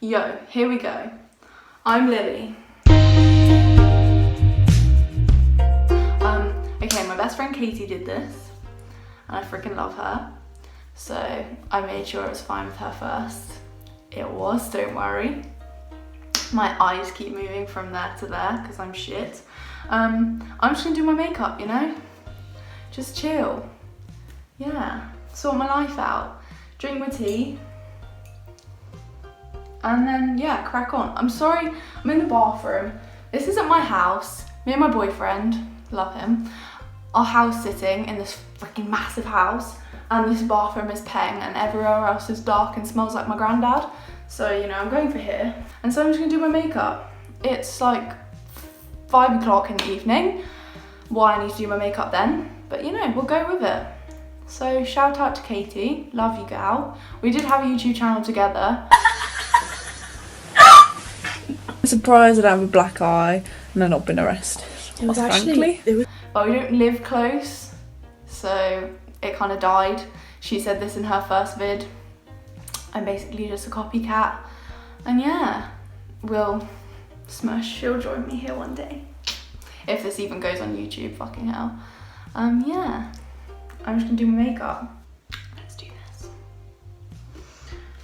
Yo, here we go. I'm Lily. Okay, my best friend Katie did this, and I freaking love her. So I made sure it was fine with her first. It was, don't worry. My eyes keep moving from there to there because I'm shit. I'm just gonna do my makeup, you know? Just chill. Yeah, sort my life out. Drink my tea. And then, yeah, crack on. I'm sorry, I'm in the bathroom. This isn't my house. Me and my boyfriend, love him, are house sitting in this fucking massive house, and this bathroom is peng, and everywhere else is dark and smells like my granddad. So, you know, I'm going for here. And so I'm just gonna do my makeup. It's like 5 o'clock in the evening. Why I need to do my makeup then? But you know, we'll go with it. So shout out to Katie, love you gal. We did have a YouTube channel together. Surprised I don't have a black eye and I've not been arrested. It was actually, but we don't live close, so it kind of died. She said this in her first vid. I'm basically just a copycat, and yeah, we'll smash. She'll join me here one day if this even goes on YouTube. Fucking hell. Yeah, I'm just gonna do my makeup. Let's do this.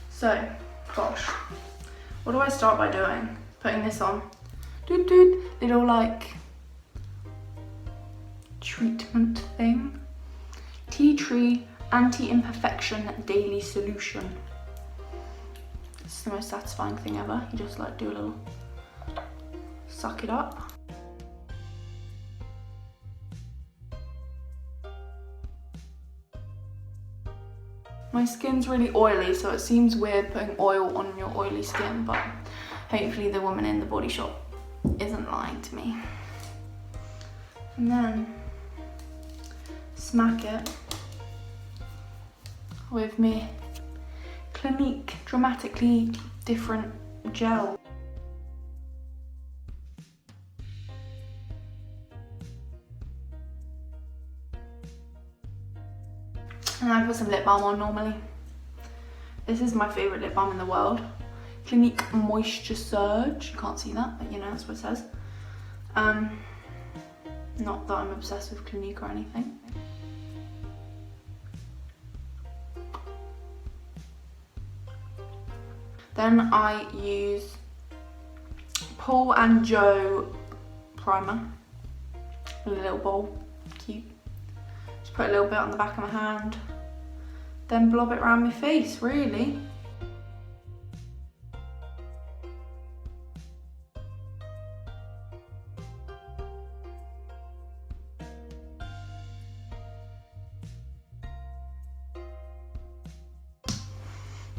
So, gosh, what do I start by doing? Putting this on. Doot doot. Little like treatment thing. Tea tree anti-imperfection daily solution. It's the most satisfying thing ever. You just like do a little suck it up. My skin's really oily, so it seems weird putting oil on your oily skin, but hopefully the woman in the Body Shop isn't lying to me. And then smack it with me Clinique Dramatically Different Gel. And I put some lip balm on normally. This is my favourite lip balm in the world. Clinique Moisture Surge. You can't see that, but you know, that's what it says. Not that I'm obsessed with Clinique or anything. Then I use Paul and Joe primer in a little bowl. Cute. Just put a little bit on the back of my hand. Then blob it around my face, really.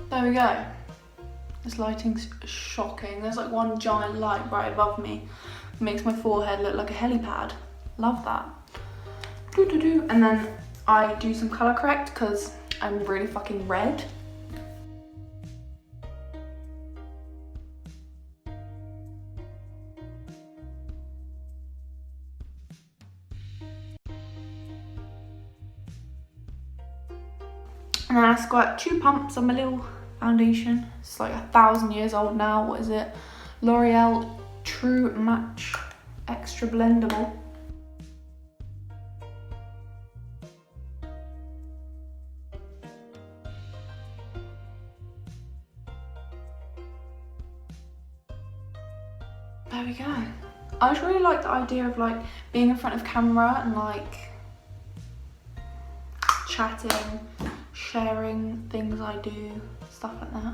There we go. This lighting's shocking. There's like one giant light right above me. It makes my forehead look like a helipad. Love that. And then I do some colour correct because I'm really fucking red. And then I squirt 2 pumps on my little foundation. It's like 1,000 years old now. What is it? L'Oreal True Match Extra Blendable. There we go. I just really like the idea of like being in front of camera and like chatting, sharing things I do, stuff like that.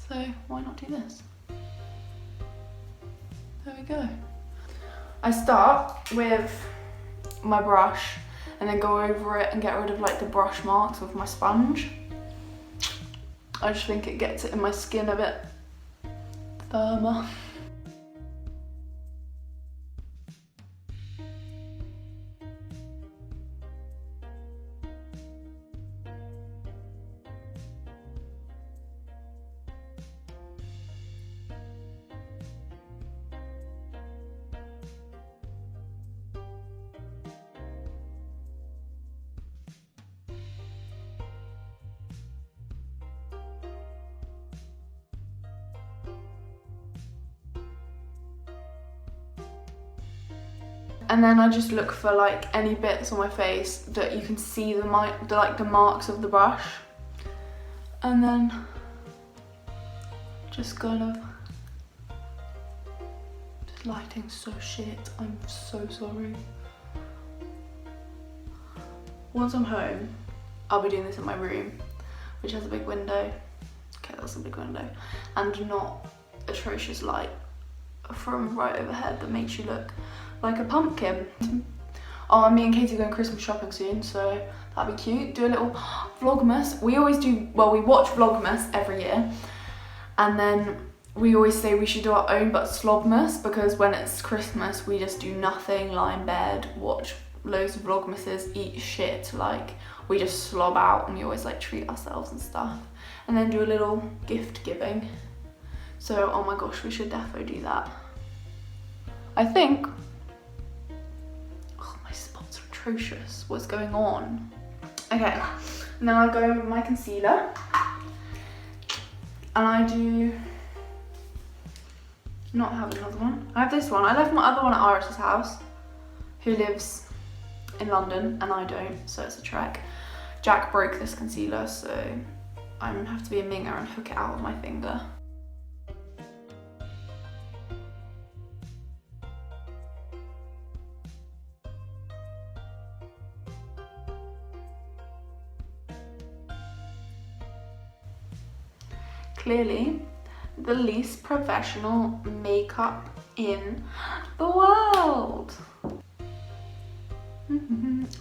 So why not do this? There we go. I start with my brush and then go over it and get rid of like the brush marks with my sponge. I just think it gets it in my skin a bit firmer. And then I just look for like any bits on my face that you can see the marks of the brush. And then just kind of, this lighting's so shit, I'm so sorry. Once I'm home, I'll be doing this in my room, which has a big window. Okay, that's a big window. And not atrocious light from right overhead that makes you look like a pumpkin. Oh, and me and Katie are going Christmas shopping soon, so that'd be cute. Do a little vlogmas. We always do, well, we watch vlogmas every year, and then we always say we should do our own but slobmas, because when it's Christmas we just do nothing, lie in bed, watch loads of vlogmases, eat shit, like we just slob out, and we always like treat ourselves and stuff, and then do a little gift giving. So oh my gosh, we should definitely do that. I think, oh my spots are atrocious, what's going on? Okay, now I go with my concealer, and I do not have another one. I have this one. I left my other one at Iris's house, who lives in London and I don't, so it's a trek. Jack broke this concealer, so I'm gonna have to be a minger and hook it out with my finger. Clearly, the least professional makeup in the world.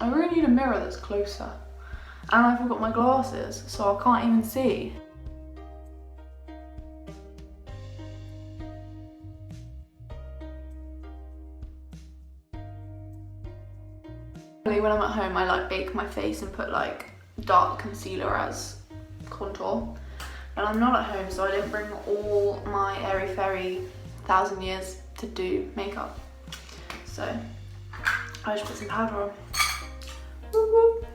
I really need a mirror that's closer. And I forgot my glasses, so I can't even see. When I'm at home, I like bake my face and put like dark concealer as contour. And I'm not at home, so I didn't bring all my airy fairy 1,000 years to do makeup. So I just put some powder on. Woo-woo.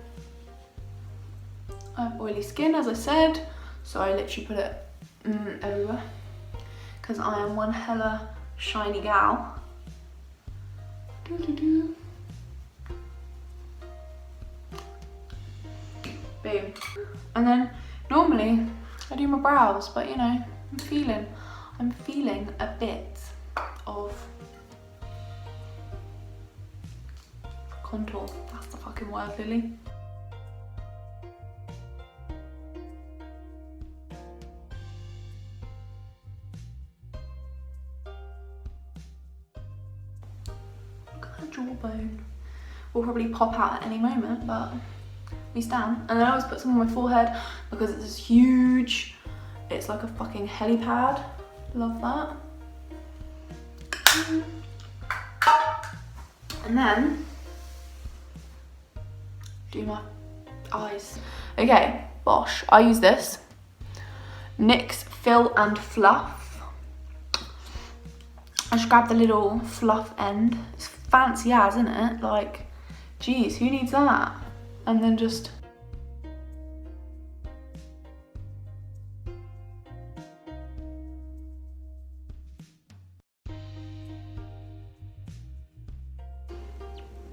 I have oily skin, as I said, so I literally put it everywhere, because I am one hella shiny gal. Doo-doo-doo. Boom. And then normally I do my brows, but you know, I'm feeling a bit of contour. That's the fucking word, Lily. Look at that jawbone. Will probably pop out at any moment, but we stand. And then I always put some on my forehead because it's this huge, it's like a fucking helipad. Love that. And then do my eyes. Okay, Bosh. I use this NYX Fill and Fluff. I just grab the little fluff end. It's fancy as, isn't it? Like, geez, who needs that? And then just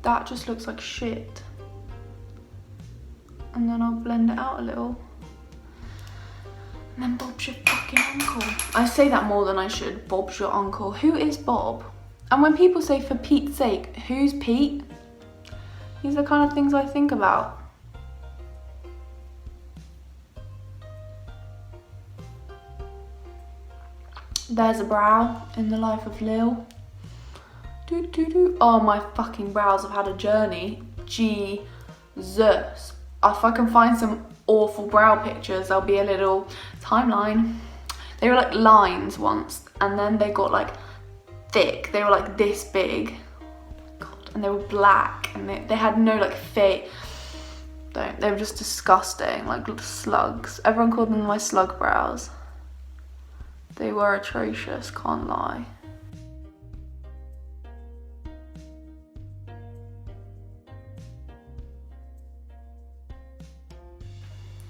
that just looks like shit. And then I'll blend it out a little. And then Bob's your fucking uncle. I say that more than I should. Bob's your uncle. Who is Bob? And when people say for Pete's sake, who's Pete? These are the kind of things I think about. There's a brow in the life of Lil. Doo doo doo. Oh, my fucking brows have had a journey. Jesus. If I can find some awful brow pictures, there'll be a little timeline. They were like lines once, and then they got like thick. They were like this big. And they were black, and they had no like they were just disgusting, like little slugs. Everyone called them my slug brows. They were atrocious, can't lie.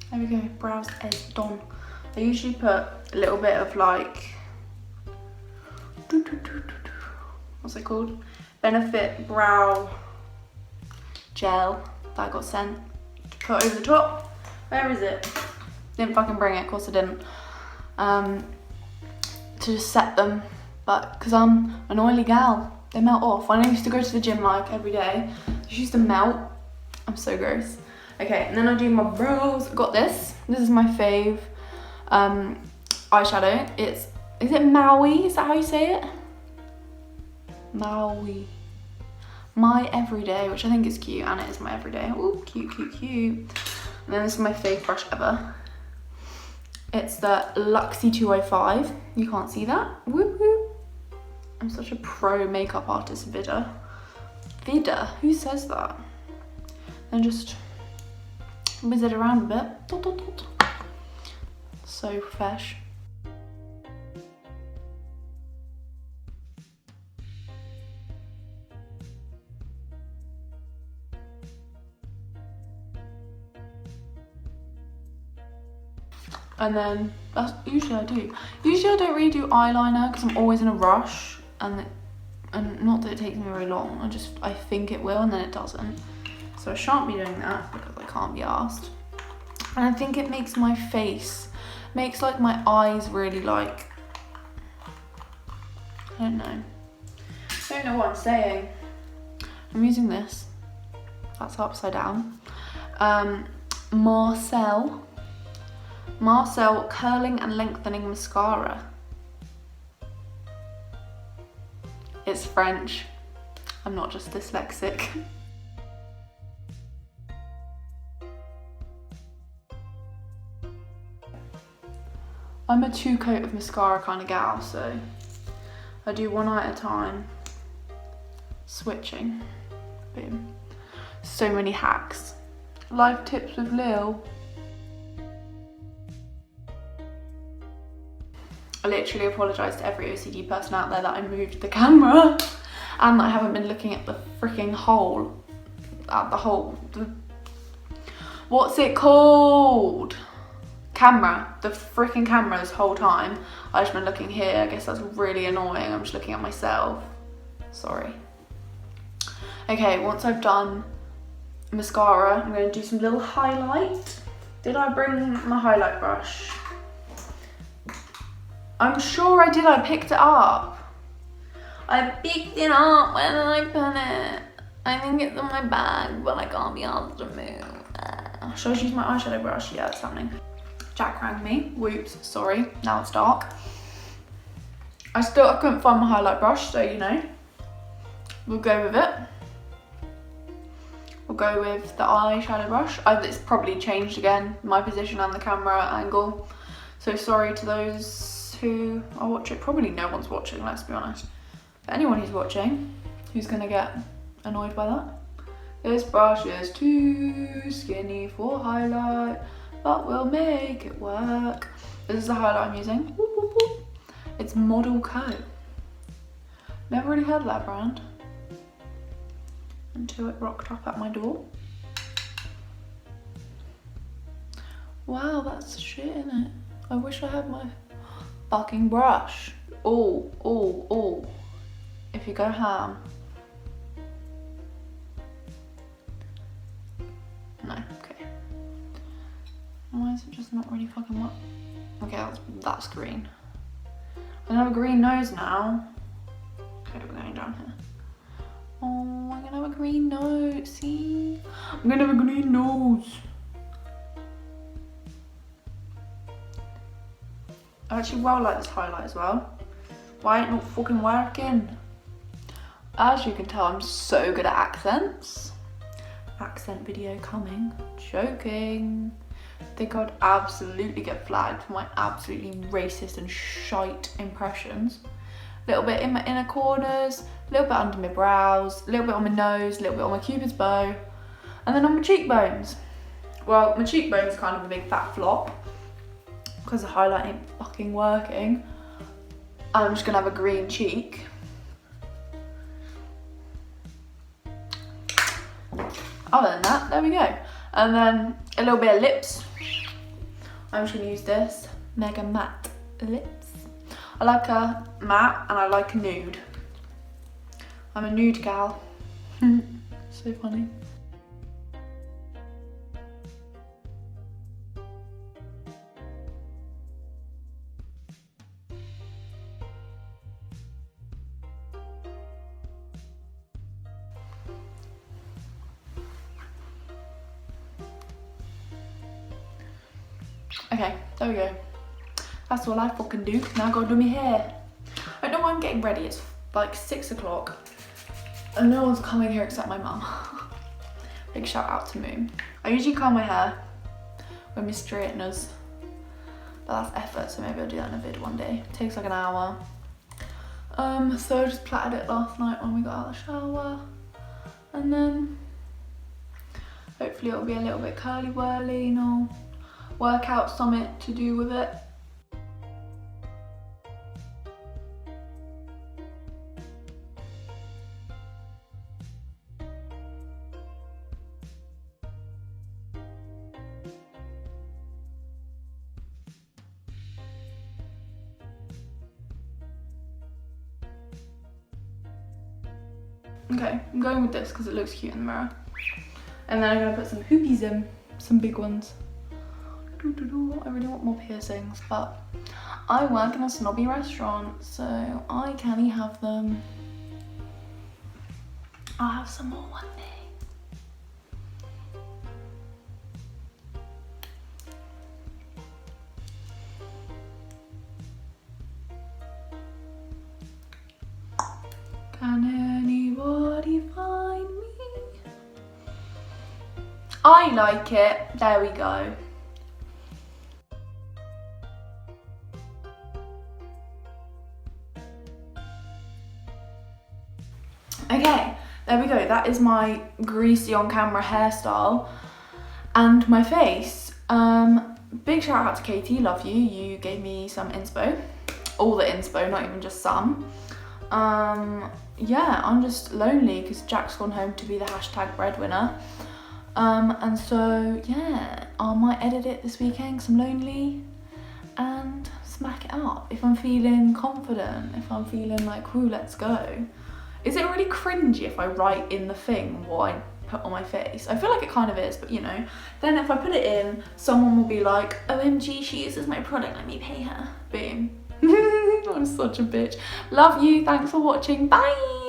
There we go, brows is done. I usually put a little bit of like, what's it called? Benefit Brow Gel that I got sent to put over the top. Where is it? Didn't fucking bring it, of course I didn't. To just set them, but because I'm an oily gal, they melt off. When I used to go to the gym like every day, they used to melt. I'm so gross. Okay, and then I do my brows. I got this. This is my fave eyeshadow. Is it Maui? Is that how you say it? Maui. My Everyday, which I think is cute, and it is my everyday. Ooh, cute, cute, cute. And then this is my fave brush ever. It's the Luxie 205. You can't see that. Woo woo. I'm such a pro makeup artist, Vida. Vida? Who says that? And just whiz it around a bit. Dot, dot, dot. So fresh. And then that's usually I do. Usually I don't really do eyeliner because I'm always in a rush, and not that it takes me very long. I think it will, and then it doesn't. So I shan't be doing that because I can't be asked. And I think it makes my face, makes like my eyes really like, I don't know what I'm saying. I'm using this. That's upside down. Marcel Curling and Lengthening Mascara. It's French. I'm not just dyslexic. I'm a 2-coat of mascara kind of gal, so I do one eye at a time. Switching. Boom. So many hacks. Life tips with Lil. I literally apologise to every OCD person out there that I moved the camera and that I haven't been looking at the freaking hole. What's it called? Camera. The freaking camera this whole time. I've just been looking here. I guess that's really annoying. I'm just looking at myself. Sorry. Okay, once I've done mascara, I'm going to do some little highlight. Did I bring my highlight brush? I'm sure I did. I picked it up. I picked it up. Where did I put it? I think it's in my bag, but I can't be asked to move. Should I use my eyeshadow brush? Yeah, it's happening. Jack rang me. Whoops, sorry. Now it's dark. I couldn't find my highlight brush, so you know. We'll go with it. We'll go with the eyeshadow brush. It's probably changed again, my position and the camera angle. So sorry to those who are watching. Probably no one's watching, let's be honest. But anyone who's watching, who's gonna get annoyed by that. This brush is too skinny for highlight, but we'll make it work. This is the highlight I'm using. It's Model Co. Never really heard of that brand until it rocked up at my door. Wow, that's shit, isn't it? I wish I had my fucking brush. Oh. If you go ham. No, okay. Why is it just not really fucking what? Okay, that's green. I'm gonna have a green nose now. Okay, we're going down here. Oh, I'm gonna have a green nose, see? I'm gonna have a green nose. I actually well like this highlight as well. Why ain't not fucking working? As you can tell, I'm so good at accents. Accent video coming. Joking. I think I'd absolutely get flagged for my absolutely racist and shite impressions. A little bit in my inner corners, a little bit under my brows, a little bit on my nose, a little bit on my cupid's bow, and then on my cheekbones. Well, my cheekbone's kind of a big fat flop because the highlight ain't fucking working. I'm just gonna have a green cheek. Other than that, there we go. And then a little bit of lips. I'm just gonna use this Mega Matte lips. I like a matte and I like a nude. I'm a nude gal. So funny. Okay, there we go. That's all I fucking do. Now I gotta do my hair. I don't know why I'm getting ready. It's like 6 o'clock. And no one's coming here except my mum. Big shout out to Moon. I usually curl my hair with my straighteners. But that's effort, so maybe I'll do that in a vid one day. It takes like an hour. So I just plaited it last night when we got out of the shower. And then hopefully it'll be a little bit curly whirly, you know. Work out something to do with it. Okay, I'm going with this because it looks cute in the mirror. And then I'm gonna put some hoopies in, some big ones. I really want more piercings, but I work in a snobby restaurant, so I can't have them. I'll have some more one day. Can anybody find me? I like it. There we go. Okay, there we go. That is my greasy on camera hairstyle and my face. Big shout out to Katie, love you. You gave me some inspo. All the inspo, not even just some. Yeah, I'm just lonely because Jack's gone home to be the hashtag breadwinner. And so, yeah, I might edit it this weekend because I'm lonely and smack it up if I'm feeling confident, if I'm feeling like, whoo, let's go. Is it really cringy if I write in the thing what I put on my face? I feel like it kind of is, but you know. Then if I put it in, someone will be like, OMG, she uses my product, let me pay her. Boom. I'm such a bitch. Love you, thanks for watching, bye!